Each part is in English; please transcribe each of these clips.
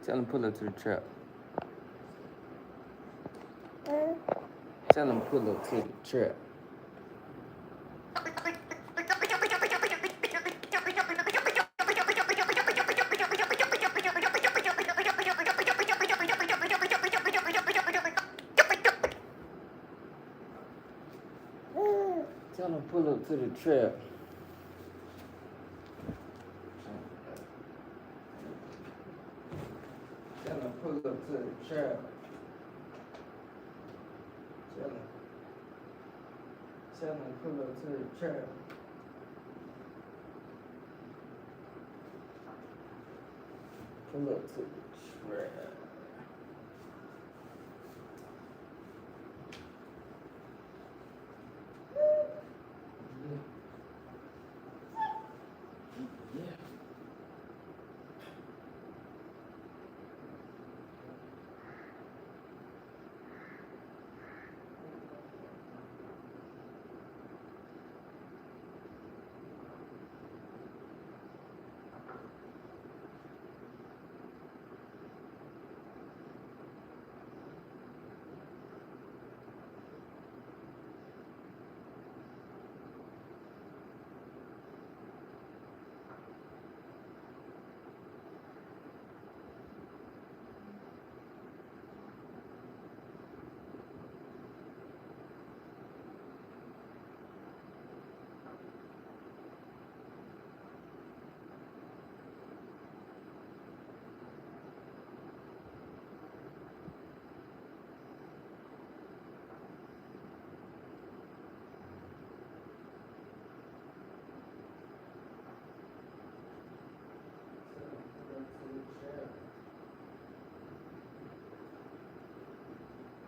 Tell him pull up to the trap. Tell him pull up to the trap. Tell him pull up to the trap. Tell him pull up to the trap. Tell him pull up to the trap. Pull up to the trap.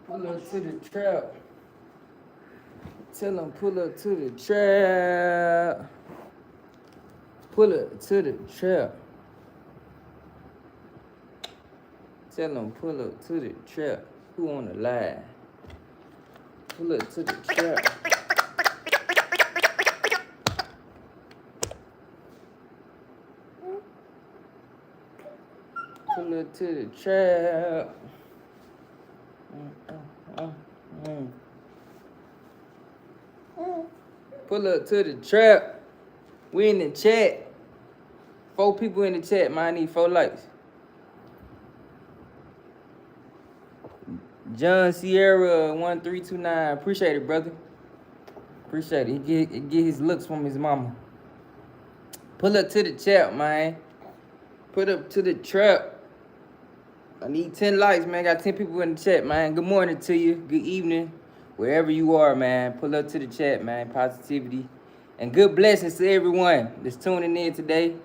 Pull up to the trap. Tell him pull up to the trap. Pull up to the trap. Tell him pull up to the trap. Who on the line? Pull up to the trap. Pull up to the trap. Pull up to the trap. We in the chat. 4 people in the chat, man. I need 4 likes. John Sierra 1329. Appreciate it, brother. Appreciate it. He get his looks from his mama. Pull up to the chat, man. Put up to the trap. I need 10 likes, man. Got 10 people in the chat, man. Good morning to you. Good evening. Wherever you are, man. Pull up to the chat, man. Positivity. And good blessings to everyone that's tuning in today.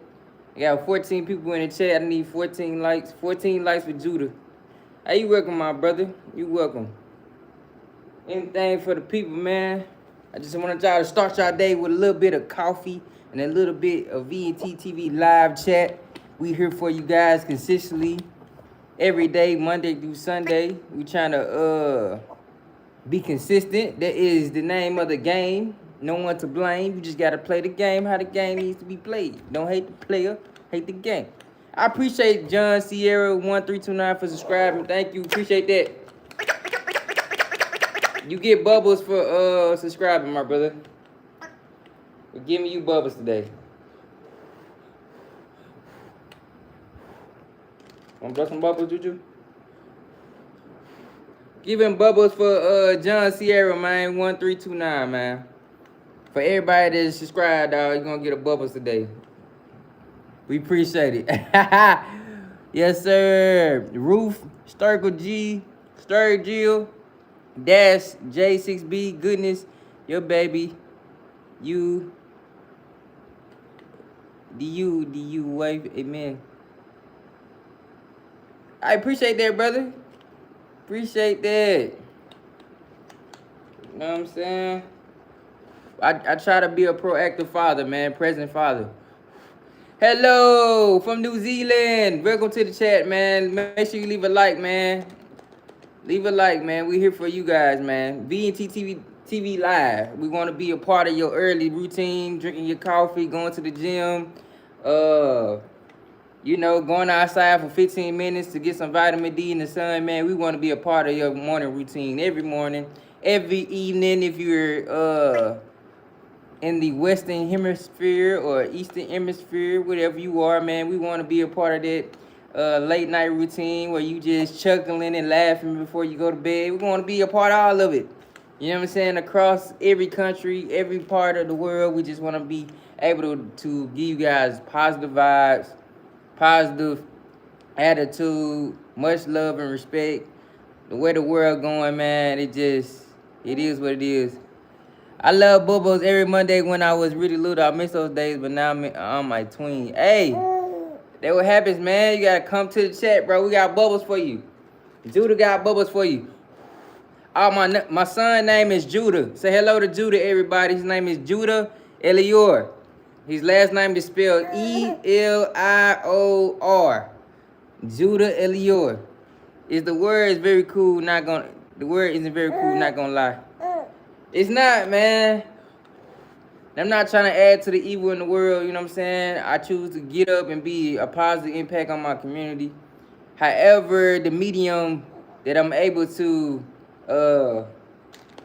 I got 14 people in the chat. I need 14 likes. 14 likes for Judah. Hey, you welcome, my brother. You welcome. Anything for the people, man. I just want y'all to start y'all day with a little bit of coffee and a little bit of T.T.V live chat. We here for you guys consistently. Every day, Monday through Sunday. We trying to be consistent. That is the name of the game. No one to blame. You just got to play the game how the game needs to be played. Don't hate the player, hate the game. I appreciate John Sierra 1329 for subscribing. Thank you. Appreciate that. You get bubbles for subscribing, my brother. We're giving you bubbles today. Want to blow some bubbles, Juju? Giving bubbles for John Sierra, man, 1329, man. For everybody that's subscribed, dog, you're going to get a bubbles today. We appreciate it. Yes, sir. Roof, Sturkle G, Sturgill, Dash, J6B, Goodness, your baby, you, DU, wife, amen. I appreciate that, brother. Appreciate that. You know what I'm saying? I try to be a proactive father, man. Present father. Hello from New Zealand. Welcome to the chat, man. Make sure you leave a like, man. Leave a like, man. We here for you guys, man. T.T.V live. We want to be a part of your early routine, drinking your coffee, going to the gym, you know, going outside for 15 minutes to get some vitamin D in the sun, man. We want to be a part of your morning routine every morning, every evening. If you're in the Western Hemisphere or Eastern Hemisphere, whatever you are, man, we want to be a part of that late night routine where you just chuckling and laughing before you go to bed. We want to be a part of all of it. You know what I'm saying? Across every country, every part of the world, we just want to be able to give you guys positive vibes, positive attitude, much love and respect. The way the world going, man, it is what it is. I love Bubbles every Monday when I was really little. I miss those days, but now I'm my tween. Hey, that what happens, man. You gotta come to the chat, bro. We got Bubbles for you. Judah got Bubbles for you. Oh, my son name is Judah. Say hello to Judah, everybody. His name is Judah Elior. His last name is spelled Elior. Judah Elior. The word is very cool, the word isn't very cool, not gonna lie. It's not, man. I'm not trying to add to the evil in the world, you know what I'm saying? I choose to get up and be a positive impact on my community. However, the medium that I'm able to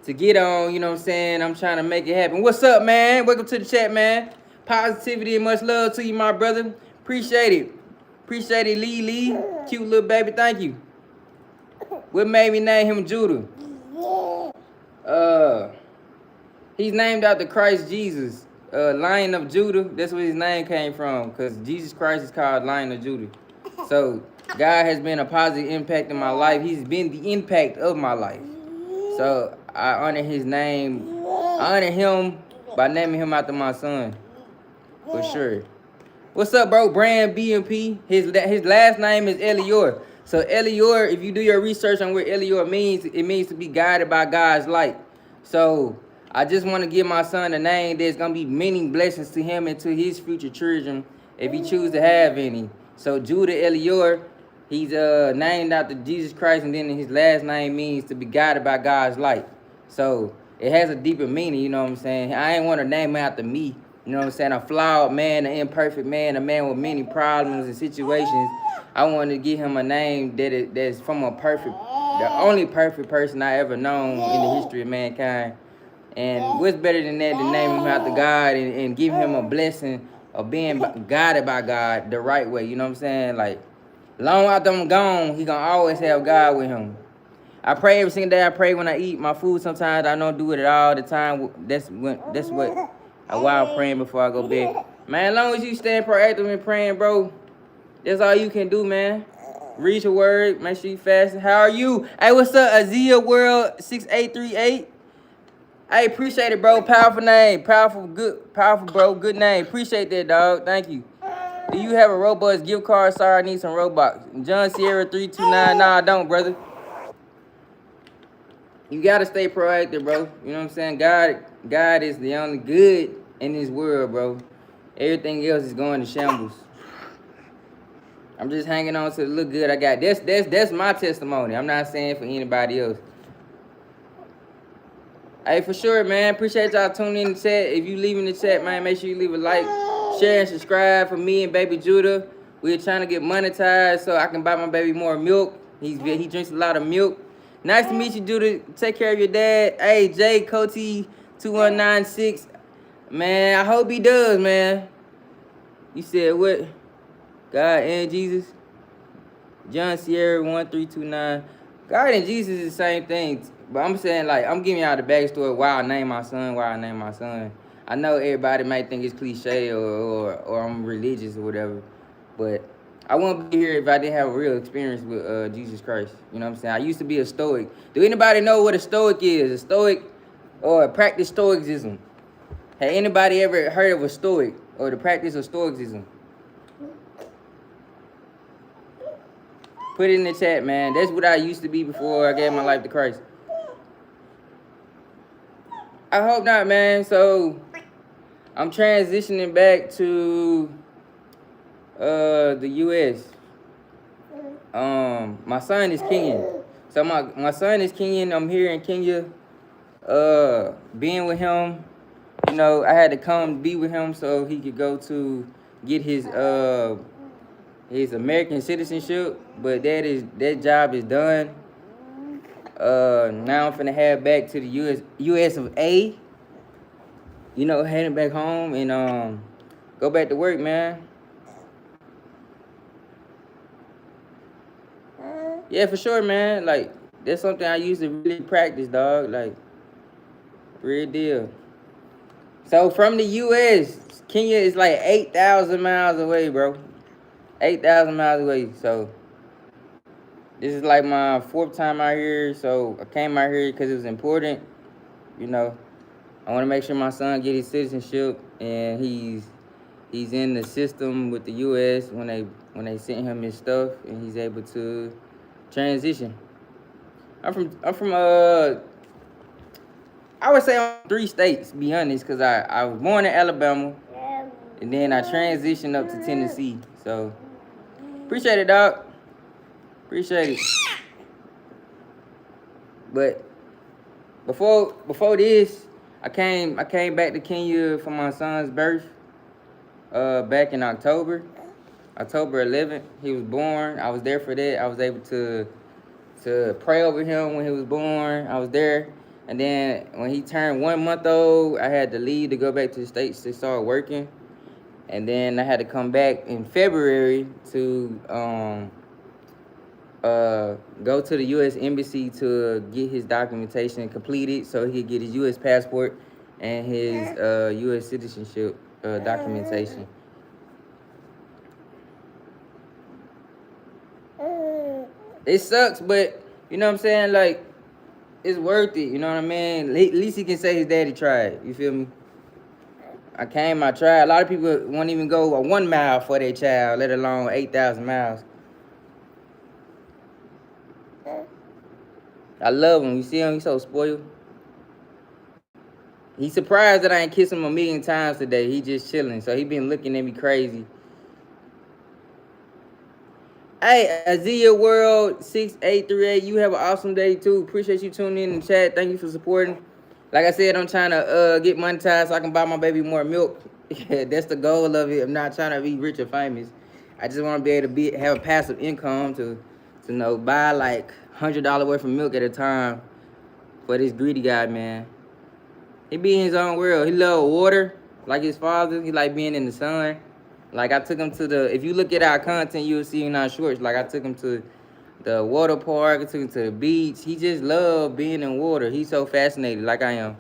get on, you know what I'm saying? I'm trying to make it happen. What's up, man? Welcome to the chat, man. Positivity and much love to you, my brother. Appreciate it. Appreciate it, Lee. Cute little baby, thank you. What made me name him Judah? He's named after Christ Jesus, Lion of Judah. That's where his name came from, because Jesus Christ is called Lion of Judah. So God has been a positive impact in my life. He's been the impact of my life. So I honor his name. I honor him by naming him after my son, for sure. What's up, bro? Brand BMP. His last name is Elior. So Elior, if you do your research on what Elior means, it means to be guided by God's light. So I just want to give my son a name that's going to be many blessings to him and to his future children if he chooses to have any. So Judah Elior, he's named after Jesus Christ, and then his last name means to be guided by God's light. So it has a deeper meaning, you know what I'm saying? I ain't want to name him after me. You know what I'm saying? A flawed man, an imperfect man, a man with many problems and situations. I wanted to give him a name that's from the only perfect person I ever known in the history of mankind. And what's better than that to name him after God and give him a blessing of being guided by God the right way. You know what I'm saying? Like, long after I'm gone, he gonna always have God with him. I pray every single day. I pray when I eat my food. Sometimes I don't do it at all the time. That's what while I'm praying before I go to bed. Man, as long as you stay proactive and praying, bro, that's all you can do, man. Read your word. Make sure you fast. How are you? Hey, what's up? Azia World 6838. Hey, appreciate it, bro. Powerful name. Powerful, bro. Good name. Appreciate that, dog. Thank you. Do you have a Robux gift card? Sorry, I need some Robux. John Sierra 329. Nah, I don't, brother. You gotta stay proactive, bro. You know what I'm saying? God is the only good in this world, bro. Everything else is going to shambles. I'm just hanging on to the little good I got. That's my testimony. I'm not saying for anybody else. Hey, for sure, man. Appreciate y'all tuning in the chat. If you leave in the chat, man, make sure you leave a like, share, and subscribe for me and baby Judah. We're trying to get monetized so I can buy my baby more milk. He drinks a lot of milk. Nice to meet you, Judah. Take care of your dad. Hey, Jay Coty 2196. Man, I hope he does, man. You said what? God and Jesus. John Sierra 1329. God and Jesus is the same thing. But I'm saying, like, I'm giving y'all the backstory why I named my son. I know everybody might think it's cliche or I'm religious or whatever. But I wouldn't be here if I didn't have a real experience with Jesus Christ. You know what I'm saying? I used to be a Stoic. Do anybody know what a Stoic is? A Stoic or practice Stoicism? Has anybody ever heard of a Stoic or the practice of Stoicism? Put it in the chat, man. That's what I used to be before I gave my life to Christ. I hope not, man. So I'm transitioning back to the U.S. My son is Kenyan. So my son is Kenyan. I'm here in Kenya, being with him. You know, I had to come be with him so he could go to get his his American citizenship, but that job is done. Now I'm finna head back to the US of A. You know, heading back home and go back to work, man. Yeah, for sure, man. Like that's something I used to really practice, dog. Like real deal. So from the US, Kenya is like 8,000 miles away, bro. 8,000 miles away. So this is like my fourth time out here. So I came out here because it was important. You know, I want to make sure my son get his citizenship, and he's in the system with the U.S. when they sent him his stuff, and he's able to transition. I'm from I would say I'm 3 states, be honest, because I was born in Alabama, and then I transitioned up to Tennessee. So appreciate it, dog. Appreciate it. But before this, I came back to Kenya for my son's birth. Back in October 11th, he was born. I was there for that. I was able to pray over him when he was born. I was there, and then when he turned 1 month old, I had to leave to go back to the States to start working, and then I had to come back in February to go to the U.S. Embassy to get his documentation completed so he could get his U.S. passport and his U.S. citizenship documentation. It sucks, but you know what I'm saying? Like, it's worth it, you know what I mean? At least he can say his daddy tried, you feel me? I tried. A lot of people won't even go 1 mile for their child, let alone 8,000 miles. I love him. You see him? He's so spoiled. He's surprised that I ain't kissed him a million times today. He just chilling. So he been looking at me crazy. Hey, Azia World 6838, you have an awesome day too. Appreciate you tuning in the chat. Thank you for supporting. Like I said, I'm trying to get monetized so I can buy my baby more milk. That's the goal of it. I'm not trying to be rich or famous. I just want to be able to have a passive income to buy like $100 worth of milk at a time for this greedy guy, man. He be in his own world. He love water like his father. He like being in the sun. Like I took him to if you look at our content, you'll see in our shorts. Like I took him to the water park. I took him to the beach. He just loved being in water. He's so fascinated, like I am.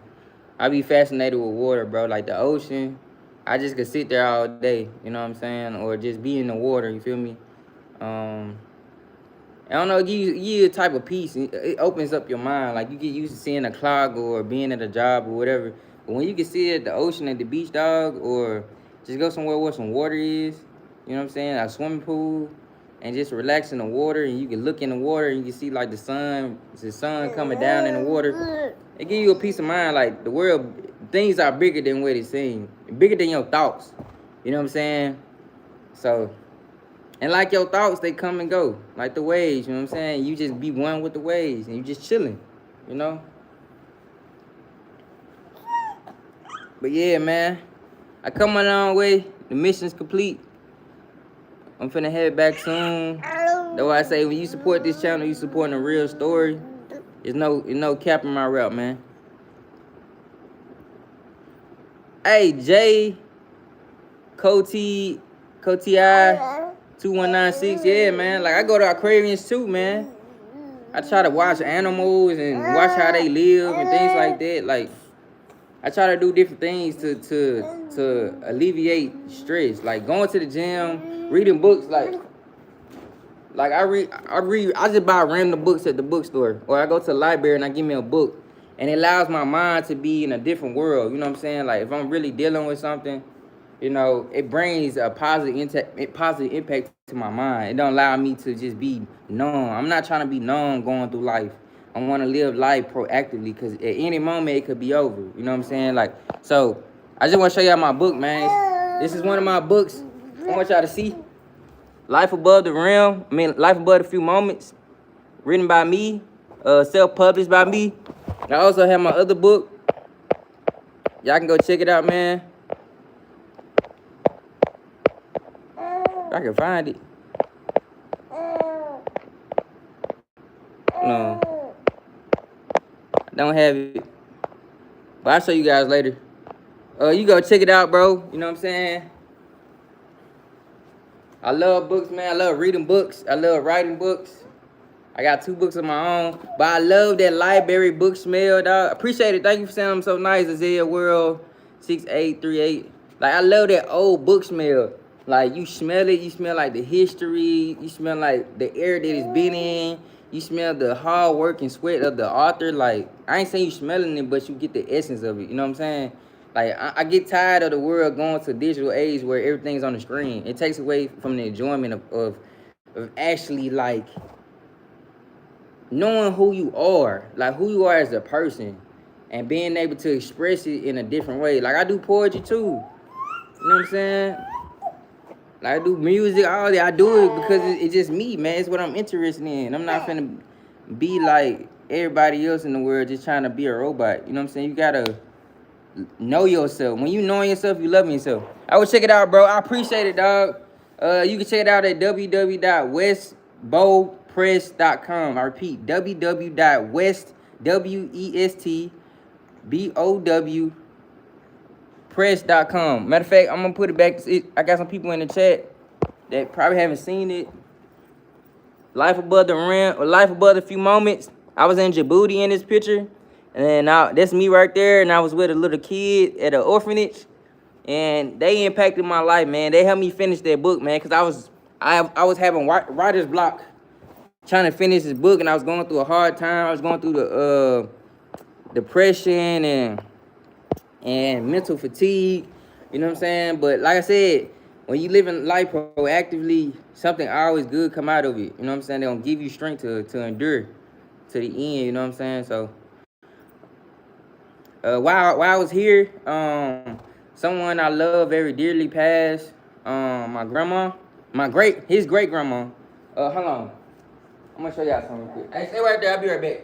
I be fascinated with water, bro. Like the ocean. I just could sit there all day, you know what I'm saying? Or just be in the water, you feel me? I don't know, it gives you a type of peace. It opens up your mind. Like, you get used to seeing a cloud or being at a job or whatever. But when you can see it at the ocean, at the beach, dog, or just go somewhere where some water is, you know what I'm saying, a swimming pool, and just relax in the water, and you can look in the water, and you can see, like, the sun coming down in the water. It gives you a peace of mind. Like, the world, things are bigger than what it seems. Bigger than your thoughts. You know what I'm saying? So... and like your thoughts, they come and go. Like the waves, you know what I'm saying? You just be one with the waves and you just chilling, you know? But yeah, man. I come a long way. The mission's complete. I'm finna head back soon. That's why I say when you support this channel, you supporting a real story. There's no cap in my route, man. Hey, Jay, Coti, 2196, yeah, man. Like, I go to aquariums too, man. I try to watch animals and watch how they live and things like that. Like, I try to do different things to alleviate stress. Like, going to the gym, reading books. Like I just buy random books at the bookstore. Or I go to the library and I give me a book. And it allows my mind to be in a different world. You know what I'm saying? Like, if I'm really dealing with something, you know, it brings a positive impact to my mind. It don't allow me to just be numb. I'm not trying to be numb going through life. I want to live life proactively because at any moment it could be over. You know what I'm saying? Like, so I just want to show y'all my book, man. This is one of my books. I want y'all to see. Life Above the Realm. Life Above the Few Moments. Written by me. Self-published by me. I also have my other book. Y'all can go check it out, man. I can find it. don't have it. But I'll show you guys later. You go check it out, bro. You know what I'm saying? I love books, man. I love reading books. I love writing books. I got 2 books of my own. But I love that library book smell, dog. Appreciate it. Thank you for saying I'm so nice, Isaiah World 6838. Like, I love that old book smell. Like, you smell it. You smell like the history. You smell like the air that it's been in. You smell the hard work and sweat of the author. Like, I ain't saying you smelling it, but you get the essence of it. You know what I'm saying? Like, I get tired of the world going to a digital age where everything's on the screen. It takes away from the enjoyment of actually, like, knowing who you are, like who you are as a person, and being able to express it in a different way. Like, I do poetry too. You know what I'm saying? Like, I do music, all that. I do it because it's just me, man. It's what I'm interested in. I'm not finna be like everybody else in the world just trying to be a robot. You know what I'm saying? You gotta know yourself. When you know yourself, you love yourself. I would check it out, bro. I appreciate it, dog. You can check it out at www.westbowpress.com. I repeat, www.westbowpress.com. Matter of fact, I'm gonna put it back. I got some people in the chat that probably haven't seen it. Life above the rim, or life above a few moments. I was in Djibouti in this picture, and that's me right there. And I was with a little kid at an orphanage, and they impacted my life, man. They helped me finish that book, man, because I was having writer's block trying to finish this book, and I was going through a hard time. I was going through the depression and mental fatigue. You know what I'm saying? But like I said, when you live in life proactively, something always good come out of it. You know what I'm saying? They're gonna give you strength to endure to the end. You know what I'm saying? So while I was here, someone I love very dearly passed. My grandma, his great grandma. Hold on, I'm gonna show y'all something real quick. Hey, stay right there. I'll be right back.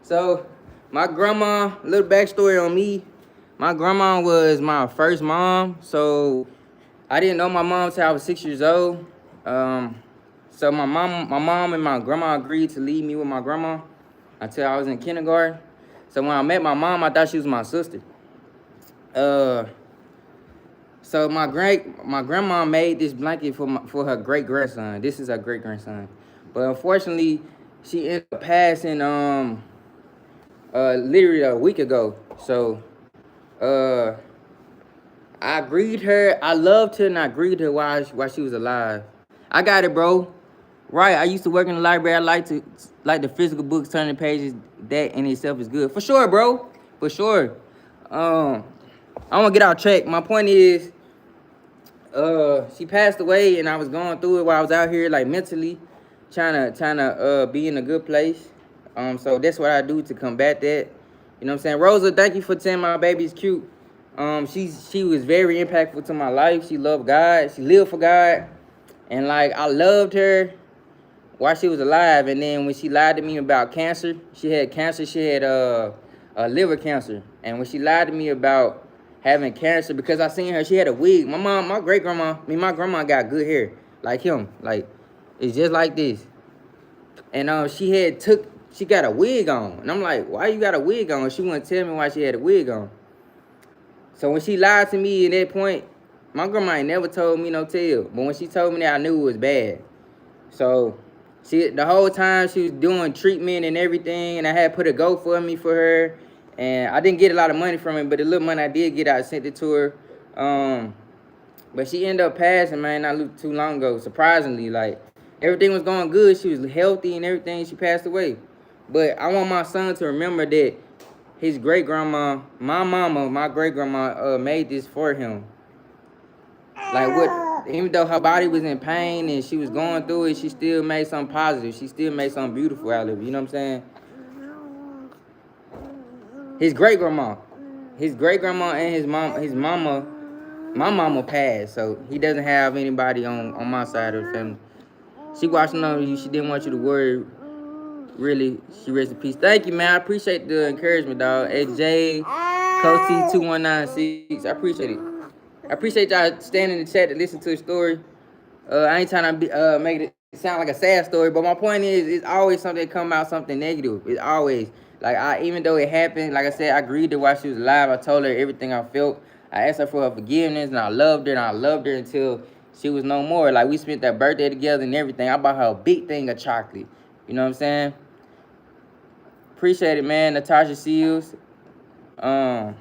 So, my grandma, little backstory on me. My grandma was my first mom, so I didn't know my mom until I was 6 years old. So my mom and my grandma agreed to leave me with my grandma until I was in kindergarten. So when I met my mom, I thought she was my sister. So my grandma made this blanket for her great grandson. This is her great grandson, but unfortunately, she ended up passing literally a week ago. So I greeted her. I loved her and I greeted her while she was alive. I got it, bro. Right. I used to work in the library. I like the physical books, turning pages. That in itself is good. For sure, bro. For sure. I want to get off track. My point is, she passed away, and I was going through it while I was out here, like mentally, trying to be in a good place. So that's what I do to combat that. You know what I'm saying? Rosa, thank you for saying my baby's cute. She was very impactful to my life. She loved God. She lived for God. And like, I loved her while she was alive. And then when she lied to me about cancer, she had cancer. She had liver cancer. And when she lied to me about having cancer, because I seen her, she had a wig. My grandma got good hair, like him. Like, it's just like this. And she got a wig on. And I'm like, why you got a wig on? She wouldn't tell me why she had a wig on. So when she lied to me at that point, my grandma ain't never told me no tale. But when she told me that, I knew it was bad. So the whole time she was doing treatment and everything, and I had put a GoFundMe for her. And I didn't get a lot of money from it, but the little money I did get, I sent it to her. But she ended up passing, man, not too long ago, surprisingly. Like, everything was going good. She was healthy and everything. She passed away. But I want my son to remember that his great-grandma, my great-grandma, made this for him. Like, even though her body was in pain and she was going through it, she still made something positive. She still made something beautiful out of it. You know what I'm saying? His great-grandma and his mama, my mama passed, so he doesn't have anybody on my side of the family. She watching on you. She didn't want you to worry Really, she rests in peace. Thank you, man. I appreciate the encouragement, dog. AJ, Coach T2196. I appreciate it. I appreciate y'all standing in the chat to listen to a story. I ain't trying to make it sound like a sad story, but my point is, it's always something that come out something negative. It's always like even though it happened, like I said, I grieved her while she was alive. I told her everything I felt. I asked her for her forgiveness, and I loved her, and I loved her until she was no more. Like we spent that birthday together and everything. I bought her a big thing of chocolate. You know what I'm saying? Appreciate it, man. Natasha Seals. Um,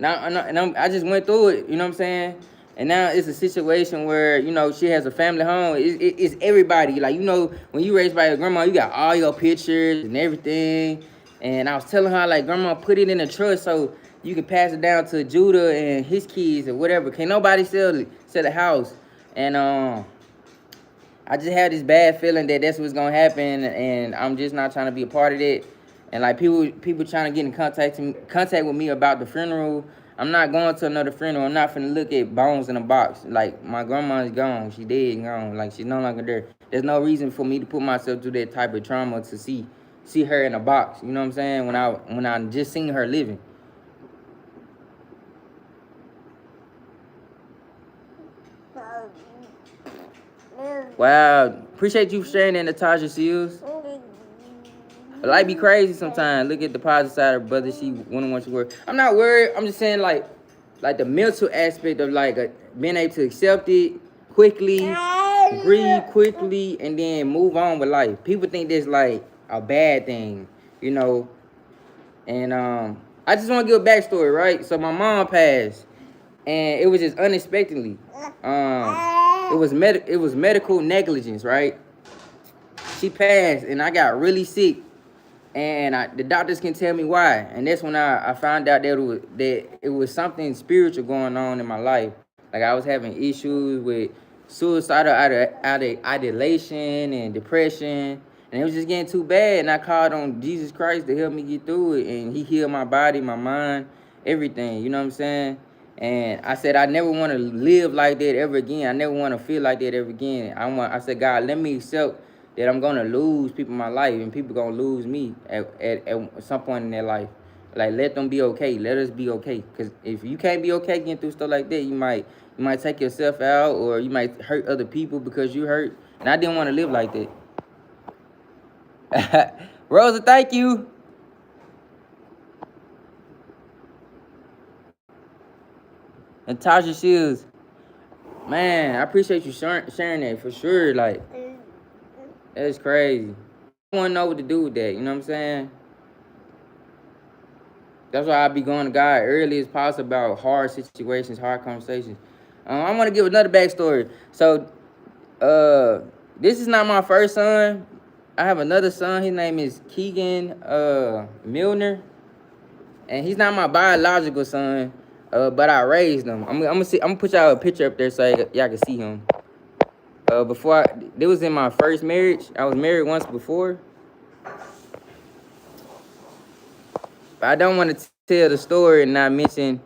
I just went through it. You know what I'm saying? And now it's a situation where she has a family home. It's everybody. Like when you raised by your grandma, you got all your pictures and everything. And I was telling her like, grandma, put it in a trust so you can pass it down to Judah and his kids or whatever. Can't nobody sell the house. And I just had this bad feeling that that's what's gonna happen, and I'm just not trying to be a part of it. And like people trying to get in contact with me about the funeral. I'm not going to another funeral. I'm not finna look at bones in a box. Like my grandma is gone. She dead and gone. Like she's no longer there. There's no reason for me to put myself through that type of trauma to see her in a box. You know what I'm saying? When I just seen her living. Wow, appreciate you for sharing that, Natasha Seals. Life be crazy sometimes. Look at the positive side of her brother. She wouldn't want you to work. I'm not worried. I'm just saying like the mental aspect of like being able to accept it quickly, grieve quickly, and then move on with life. People think that's like a bad thing, And I just want to give a backstory, right? So my mom passed, and it was just unexpectedly. It was medical negligence, right? She passed, and I got really sick, and the doctors can tell me why. And that's when I found out that it was something spiritual going on in my life. Like I was having issues with suicidal ideation and depression, and it was just getting too bad. And I called on Jesus Christ to help me get through it, and He healed my body, my mind, everything. You know what I'm saying? And I said I never want to live like that ever again. I never want to feel like that ever again. I said, God, let me accept that I'm gonna lose people in my life, and people gonna lose me at some point in their life. Like let them be okay. Let us be okay. Cause if you can't be okay getting through stuff like that, you might take yourself out, or you might hurt other people because you hurt. And I didn't want to live like that. Rosa, thank you. Natasha Shields, man, I appreciate you sharing that for sure. Like, that's crazy. I want to know what to do with that. You know what I'm saying? That's why I be going to God early as possible about hard situations, hard conversations. I want to give another backstory. So, this is not my first son. I have another son. His name is Keegan Milner, and he's not my biological son, but I raised him. I'm gonna put y'all a picture up there so y'all can see him. It was in my first marriage. I was married once before. But I don't want to tell the story and not mention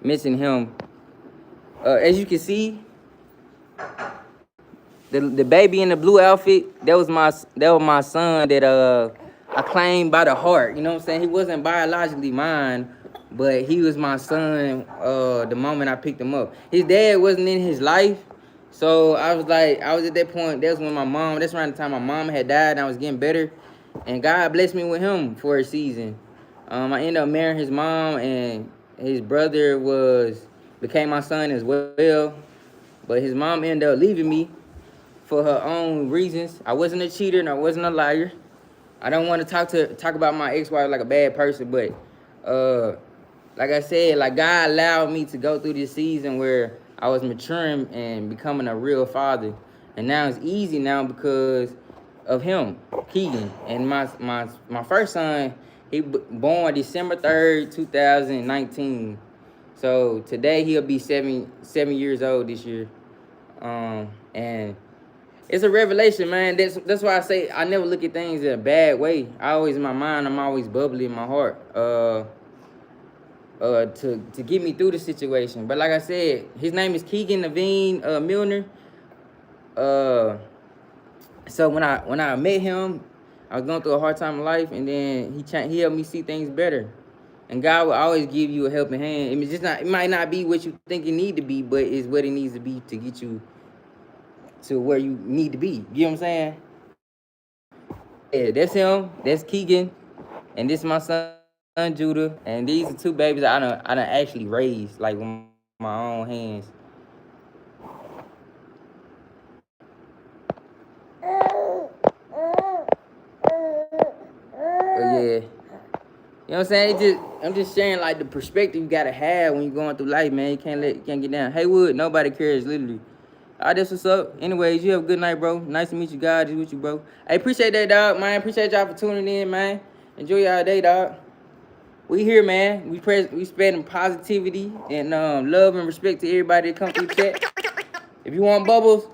him. As you can see, the baby in the blue outfit, that was my son that I claimed by the heart. You know what I'm saying? He wasn't biologically mine, but he was my son the moment I picked him up. His dad wasn't in his life, so I was at that point. That's around the time my mom had died, and I was getting better, and God blessed me with him for a season. I ended up marrying his mom, and his brother became my son as well, but his mom ended up leaving me for her own reasons. I wasn't a cheater and I wasn't a liar. I don't want to talk about my ex-wife like a bad person, but like I said, like God allowed me to go through this season where I was maturing and becoming a real father. And now it's easy now because of him, Keegan. And my first son, he born December 3rd, 2019. So today he'll be 7 years old this year. And it's a revelation, man. That's why I say I never look at things in a bad way. In my mind, I'm always bubbly in my heart. To get me through the situation. But like I said, his name is Keegan Naveen Milner. So when I met him, I was going through a hard time in life, and then he helped me see things better. And God will always give you a helping hand. It might not be what you think it need to be, but it's what it needs to be to get you to where you need to be. You know what I'm saying? Yeah, that's him. That's Keegan, and this my son Judah. And these are two babies I done actually raised like with my own hands. But yeah. You know what I'm saying? I'm just sharing like the perspective you gotta have when you're going through life, man. You can't get down. Haywood, nobody cares, literally. Alright, that's what's up. Anyways, you have a good night, bro. Nice to meet you, God. Just with you, bro. I appreciate that, dog, man. Appreciate y'all for tuning in, man. Enjoy y'all day, dog. We here, man. We spreading positivity and love and respect to everybody that come through the chat. If you want bubbles,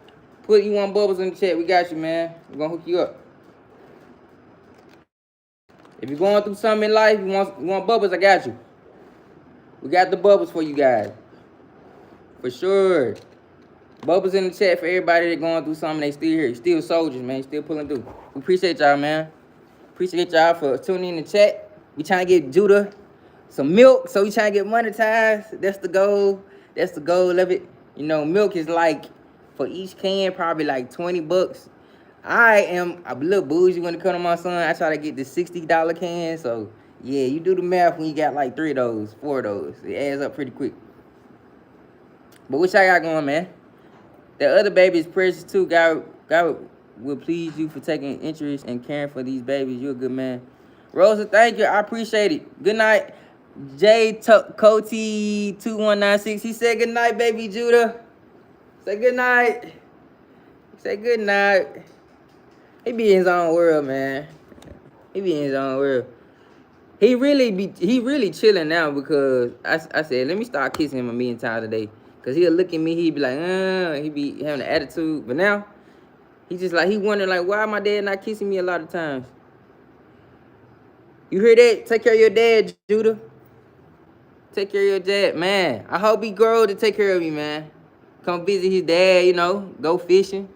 put you want bubbles in the chat. We got you, man. We're gonna hook you up. If you're going through something in life, you want bubbles, I got you. We got the bubbles for you guys. For sure. Bubbles in the chat for everybody that going through something. They still here. Still soldiers, man. Still pulling through. We appreciate y'all, man. Appreciate y'all for tuning in the chat. We trying to get Judah some milk, so we trying to get monetized. That's the goal. That's the goal of it. You know, milk is like, for each can, probably like 20 bucks. I am a little bougie when it comes to my son. I try to get the $60 can. So, yeah, you do the math when you got like 3 of those, 4 of those. It adds up pretty quick. But what y'all got going, man? The other baby is precious too. God will please you for taking interest and caring for these babies. You're a good man. Rosa, thank you. I appreciate it. Good night. Coty2196. He said good night, baby Judah. Say good night. Say good night. He be in his own world, man. He be in his own world. He really chilling now because I said, let me start kissing him a million times a day. Cause he'll look at me, he'd be like, he be having an attitude. But now, he just like, he wondering like, why my dad not kissing me a lot of times? You hear that? Take care of your dad, Judah. Take care of your dad, man. I hope he grow to take care of me, man. Come visit his dad, you know, go fishing.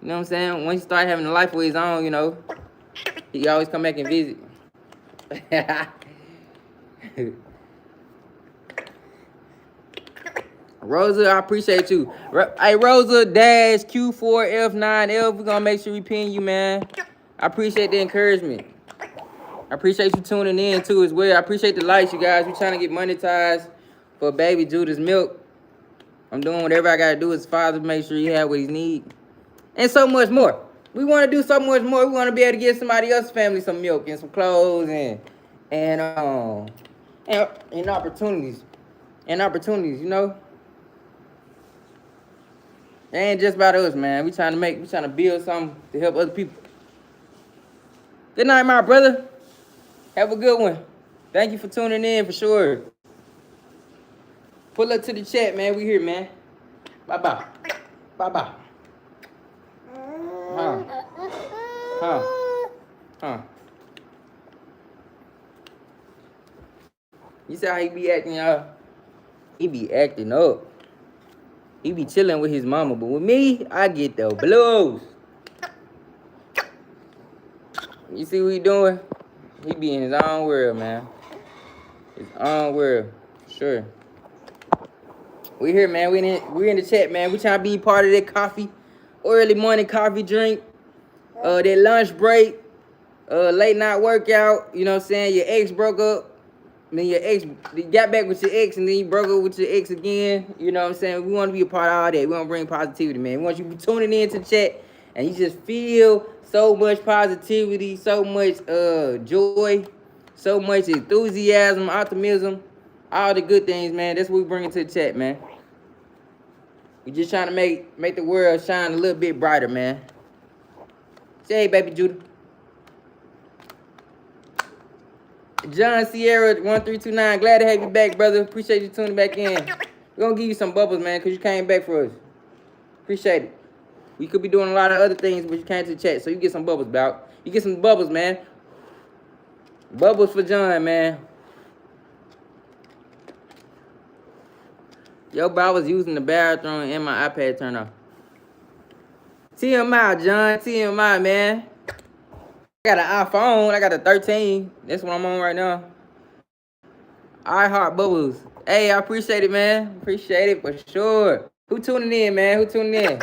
You know what I'm saying? Once he start having a life of his own, you know, he always come back and visit. Rosa, I appreciate you. Hey, Rosa dash Q4F9F. We're gonna make sure we pin you, man. I appreciate the encouragement. I appreciate you tuning in too as well. I appreciate the likes, you guys. We trying to get monetized for baby Judah's milk. I'm doing whatever I gotta do as father to make sure he have what he needs. And so much more. We want to do so much more. We want to be able to give somebody else's family some milk and some clothes and opportunities. And opportunities, you know. It ain't just about us, man. We trying to build something to help other people. Good night, my brother. Have a good one. Thank you for tuning in for sure. Pull up to the chat, man. We here, man. Bye-bye. Bye-bye. Huh. You see how he be acting, y'all? He be acting up. He be chilling with his mama, but with me, I get the blues. You see what he doing? He be in his own world, man. His own world. Sure. We here, man. We in the chat, man. We trying to be part of that coffee, early morning coffee drink, that lunch break, late night workout. You know what I'm saying? Your ex broke up. Then your ex, you got back with your ex, and then you broke up with your ex again. You know what I'm saying? We want to be a part of all that. We want to bring positivity, man. We want you to be tuning in to the chat, and you just feel so much positivity, so much joy, so much enthusiasm, optimism, all the good things, man. That's what we bring into the chat, man. We just trying to make the world shine a little bit brighter, man. Say hey, baby Judah. John Sierra 1329, glad to have you back, brother. Appreciate you tuning back in. We're gonna give you some bubbles, man, because you came back for us. Appreciate it. We could be doing a lot of other things, but you came to the chat, so you get some bubbles, Bout. You get some bubbles, man. Bubbles for John, man. Yo, bro, I was using the bathroom and my iPad turned off. TMI, John. TMI, man. I got an iPhone. I got a 13. That's what I'm on right now. I heart bubbles. Hey, I appreciate it, man. Appreciate it for sure. Who tuning in, man? Who tuning in?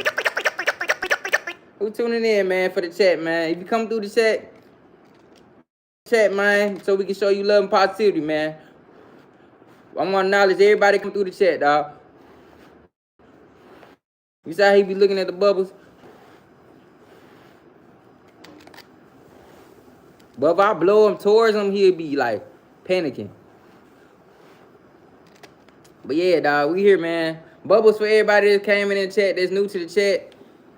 Who tuning in, man, for the chat, man? If you come through the chat, man, so we can show you love and positivity, man. I want to acknowledge everybody come through the chat, dog. You see how he be looking at the bubbles? But if I blow him towards him, he'll be like panicking. But yeah, dog, we here, man. Bubbles for everybody that came in the chat, that's new to the chat.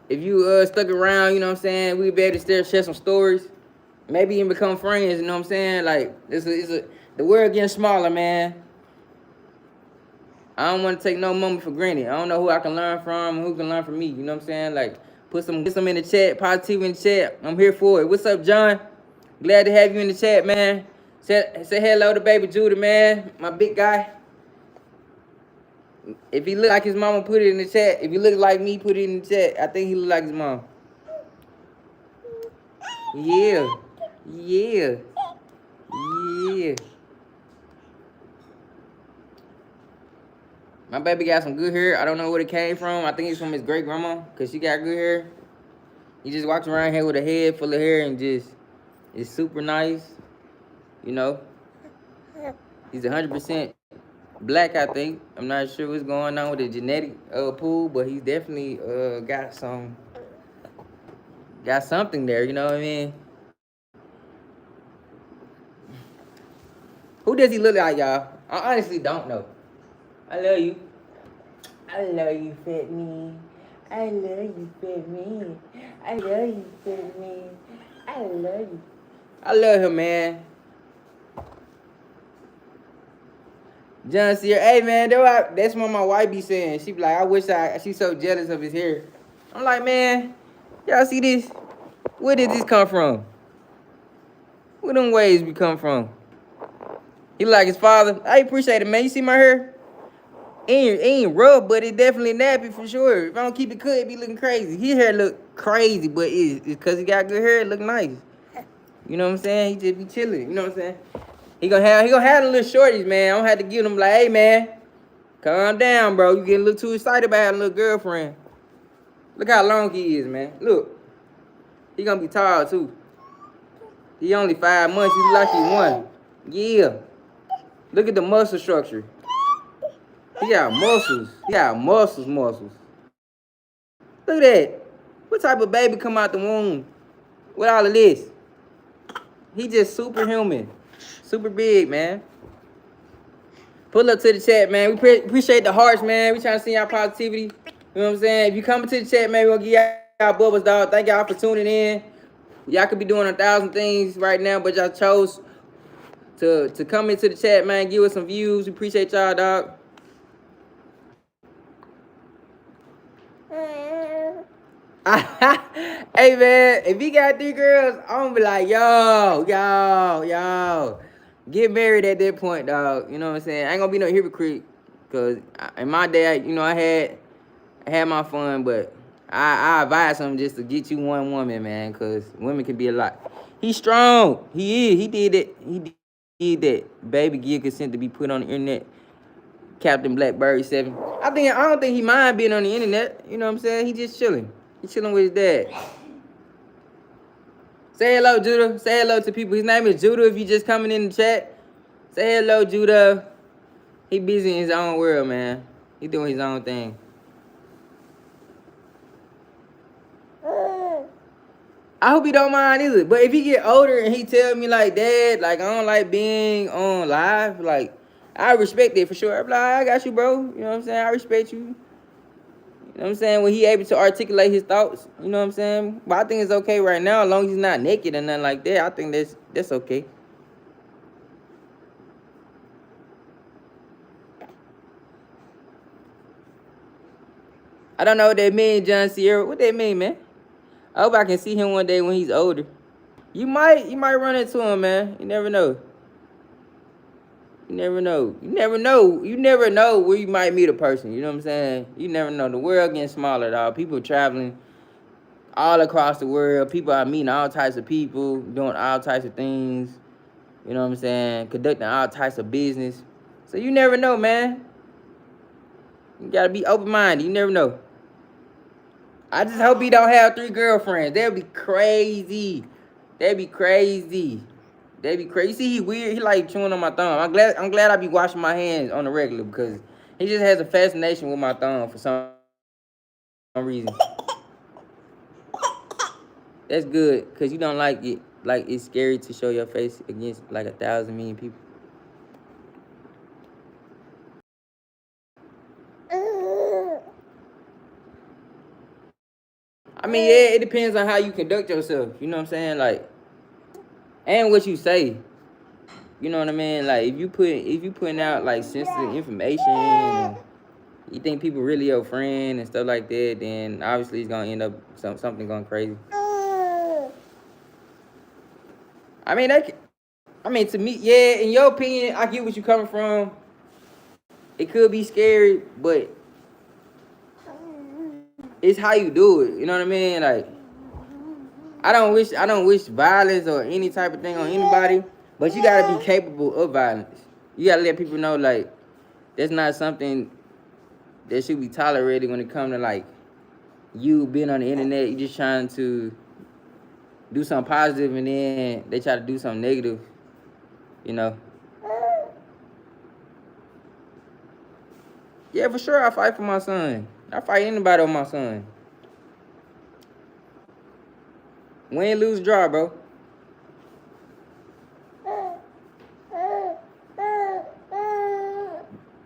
If you stuck around, you know what I'm saying, we'll be able to share some stories. Maybe even become friends, you know what I'm saying? Like, the world getting smaller, man. I don't want to take no moment for granted. I don't know who I can learn from, who can learn from me, you know what I'm saying? Like, get some in the chat, positive in the chat. I'm here for it. What's up, John? Glad to have you in the chat, man. Say hello to baby Judah, man. My big guy. If he look like his mama, put it in the chat. If he look like me, put it in the chat. I think he look like his mom. Yeah. Yeah. Yeah. My baby got some good hair. I don't know where it came from. I think it's from his great grandma, because she got good hair. He just walks around here with a head full of hair and just is super nice. You know. He's 100% black, I think. I'm not sure what's going on with the genetic pool, but he's definitely got something there, you know what I mean? Who does he look like, y'all? I honestly don't know. I love you. I love you, fit me. I love you, fit me. I love you, fit me. I love you. I love him, man. John Sear, hey man, that's what my wife be saying. She be like, she's so jealous of his hair. I'm like, man, y'all see this? Where did this come from? Where them waves be come from? He like his father. I appreciate it, man. You see my hair? It ain't rough, but it definitely nappy for sure. If I don't keep it cut, it be looking crazy. His hair look crazy, but it's because he got good hair, it look nice. You know what I'm saying? He just be chilling. You know what I'm saying? He gonna have the little shorties, man. I don't have to give him like, hey man, calm down, bro. You getting a little too excited about having a little girlfriend. Look how long he is, man. Look. He gonna be tall too. He only 5 months. He's like he 1. Yeah. Look at the muscle structure. He got muscles. He got muscles. Look at that. What type of baby come out the womb with all of this? He just superhuman. Super big, man. Pull up to the chat, man. We appreciate the hearts, man. We trying to see y'all positivity. You know what I'm saying? If you come to the chat, man, we're going to give y'all bubbles, dog. Thank y'all for tuning in. Y'all could be doing 1,000 things right now, but y'all chose to come into the chat, man. Give us some views. We appreciate y'all, dog. Hey, man, if he got 3 girls, I'm going to be like, yo. Get married at that point, dog. You know what I'm saying? I ain't going to be no hypocrite. Because in my day, you know, I had my fun, but I advise him just to get you one woman, man, because women can be a lot. He's strong. He is. He did it. He did that. Baby give consent to be put on the internet. Captain Blackberry 7. I don't think he mind being on the internet. You know what I'm saying? He just chilling. He chilling with his dad. Say hello, Judah. Say hello to people. His name is Judah. If you just coming in the chat, say hello, Judah. He busy in his own world, man. He doing his own thing. I hope he don't mind either. But if he get older and he tell me like, Dad, like I don't like being on live, like I respect it for sure. I'm like, I got you, bro. You know what I'm saying? I respect you. You know what I'm saying? When he able to articulate his thoughts, you know what I'm saying? But I think it's okay right now, as long as he's not naked or nothing like that. I think that's okay. I don't know what that mean, John Sierra. What that mean, man? I hope I can see him one day when he's older. You might run into him, man. You never know. You never know where you might meet a person. You know what I'm saying? You never know. The world getting smaller, dog. People traveling. all across the world. People are meeting all types of people, doing all types of things. You know what I'm saying? Conducting all types of business. So you never know, man. You gotta be open-minded. You never know. I just hope he don't have 3 girlfriends. That'd be crazy. That'd be crazy. That'd be crazy. You see, he weird. He like chewing on my thumb. I'm glad I be washing my hands on the regular because he just has a fascination with my thumb for some reason. That's good because you don't like it. Like, it's scary to show your face against like 1,000 million people. I mean, yeah, it depends on how you conduct yourself. You know what I'm saying? Like, and what you say. You know what I mean? Like, if you putting out like sensitive information and you think people really your friend and stuff like that, then obviously it's gonna end up something going crazy. I mean, to me, yeah. In your opinion, I get what you coming from. It could be scary, but it's how you do it. You know what I mean? Like, I don't wish violence or any type of thing on anybody, but you gotta be capable of violence. You gotta let people know, like, that's not something that should be tolerated when it comes to like you being on the internet. You just trying to do something positive and then they try to do something negative. You know? Yeah, for sure. I fight for my son. I fight anybody on my son. Win, lose, draw, bro.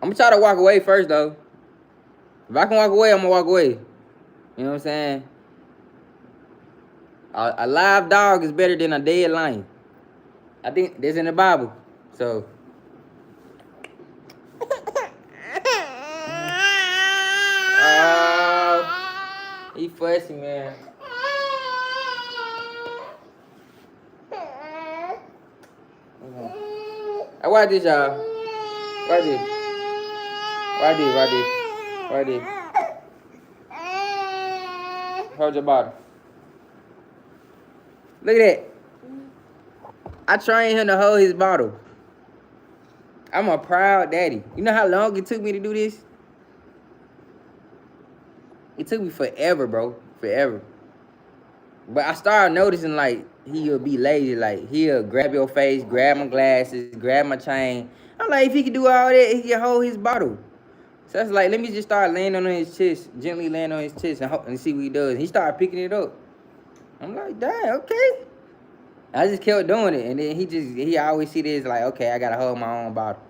I'm gonna try to walk away first, though. If I can walk away, I'm gonna walk away. You know what I'm saying? A live dog is better than a dead lion. I think that's in the Bible. So. He fussy, man. I watch this, y'all. Watch this. Watch this. Hold your bottle. Look at that. I trained him to hold his bottle. I'm a proud daddy. You know how long it took me to do this? It took me forever, bro. Forever. But I started noticing, like, he'll be lazy. Like, he'll grab your face, grab my glasses, grab my chain. I'm like, if he can do all that, he can hold his bottle. So it's like, let me just start laying on his chest, gently laying on his chest and see what he does. He started picking it up. I'm like, dang, okay. I just kept doing it. And then he always see this like, okay, I got to hold my own bottle.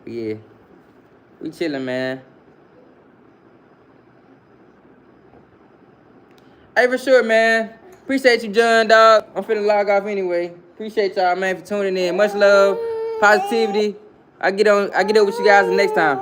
But yeah. We chilling, man. Hey, for sure, man. Appreciate you, John, dog. I'm finna log off anyway. Appreciate y'all, man, for tuning in. Much love, positivity. I get up with you guys the next time.